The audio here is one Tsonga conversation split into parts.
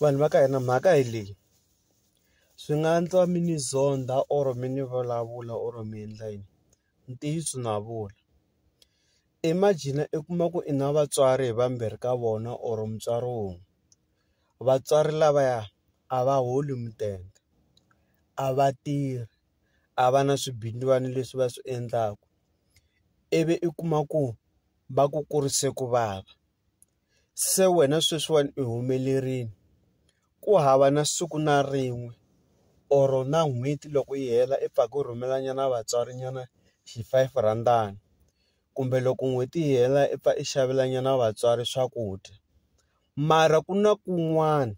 Vanhu va ka hina mhaka hi leyi, swi nga endla mi ni zonda or mi ni vulavula or mi endla yini, ntiyiso na vula. Imagine i kuma ku i na vatswari hi vambirhi ka vona or mutswari wun'we. Vatswari lavaya a va holi mudende, a va tirhi, a va na swibindzwana leswi va swi endlaka. Ivi i kuma ku va ku kurise ku vava. Se wena sweswiwani i humelerile, ku hava na siku na rin'we or na n'hweti loko yi hela i pfa ku rhumelanyana vatswari nyana xi-R5, kumbe loko n'hweti yi hela i pfa i xavelanyana vatswari swakudya. Mara ku na kun'wana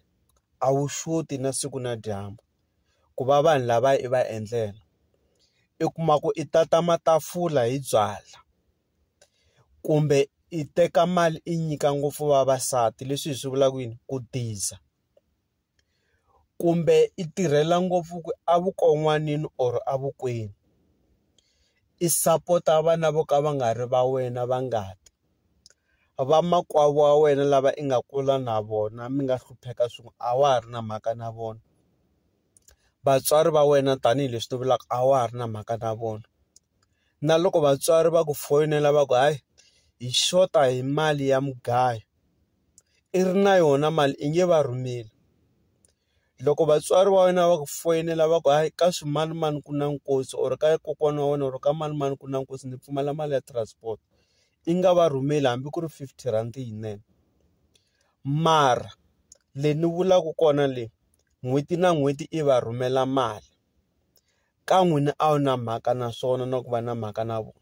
a wu xoti na siku na dyambu ku va vanhu lava i va endlela. I kuma ku i tata matafula hi byalwa, kumbe i teka mali i nyika ngopfu vavasati, leswi hi swi vulaka yini, ku tiza. Kumbe i tirhela ngopfu ku evukon'wanini or evukweni. I sapota vana vo ka va nga ri va wena va ngati. Vamakwavo wa wena lava i nga kula na vona mi nga hlupheka swin'we a wa ha ri na mhaka na vona. Vatswari va wena tanihileswi ni vulaka a wa ha ri na mhaka na vona. Na loko vatswari va ku foyinela va ku hayi hi xota hi mali ya mugayo, i ri na yona mali i nge va rhumeli. Loko vatswari va wena va ku foyinela va ku hayi ka swimanimani ku na nkosi or ka kokwana wa wena or ka manimani ku na nkosi ni pfumala mali ya transport, i nga va rhumeli hambi ku ri R50 yinene. Mara leyi ni vulaka kona leyi, n'hweti na n'hweti i va rhumela mali, ka n'wina a wu na mhaka na swona na ku va na mhaka na vona.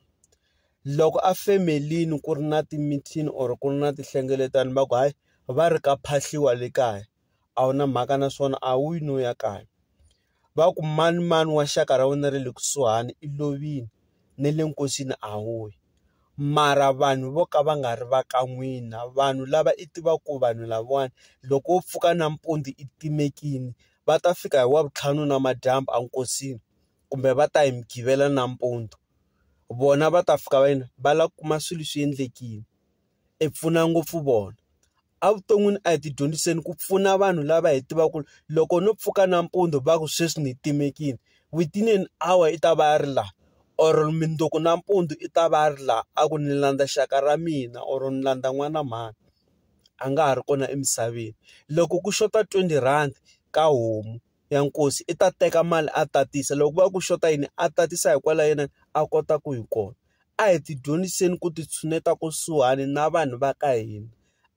Loko a femelini ku ri na timithini or ku ri na tinhlengeletano va ku hayi va ri ka phahliwa le kaya, a wu na mhaka na swona, a wu yi no ya kaya. Va ku manimani wa xaka ra wena ra le kusuhani i lovile, ne le nkosini a wu yi. Mara vanhu vo ka va nga ri va ka n'wina, vanhu lava i tivaka ku vanhu lavawani loko wo pfuka nampundzu i timekile va ta fika hi Wavuntlhanu namadyambu enkosini, kumbe va ta hi Mugqivela nampundzu. Vona va ta fika va yini va lava ku kuma swilo swi endlekile, i pfuna ngopfu vona. Evuton'wini a hi ti dyondziseni ku pfuna vanhu lava hi tivaka ku loko no pfuka nampundzu va ku sweswi ni timekile, within an hour i ta va a ri laha, or mindzuku nampundzu i ta va a ri laha a ku ni landza xaka ra mina or ni landza n'wana mhani, a nga ha ri kona emisaveni. Loko ku xota R20 ka homu ya nkosi i ta teka mali a tatisa, loko va ku xota yini a tatisa hikwalaho yena a kota ku hi kona. A hi ti dyondziseni ku ti tshuneta kusuhani na vanhu va ka hina,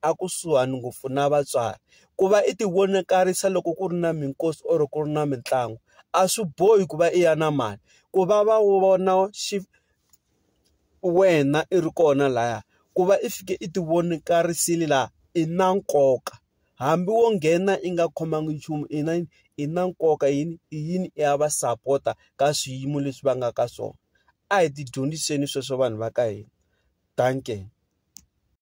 a kusuhani ngopfu na vatswari. Ku va i ti vonakarisa loko ku ri na minkosi or ku ri na mitlangu, a swi bohi ku va i ya na mali. Ku va vona wena i ri kona lahaya, ku va i fike i ti vonakarisile laha i na nkoka. Hambi wo nghena i nga khomangi nchumu i na nkoka yini i ya va sapota ka swiyimo leswi va nga ka swona. A hi ti dyondziseni sweswo vanhu va ka hina. Danke.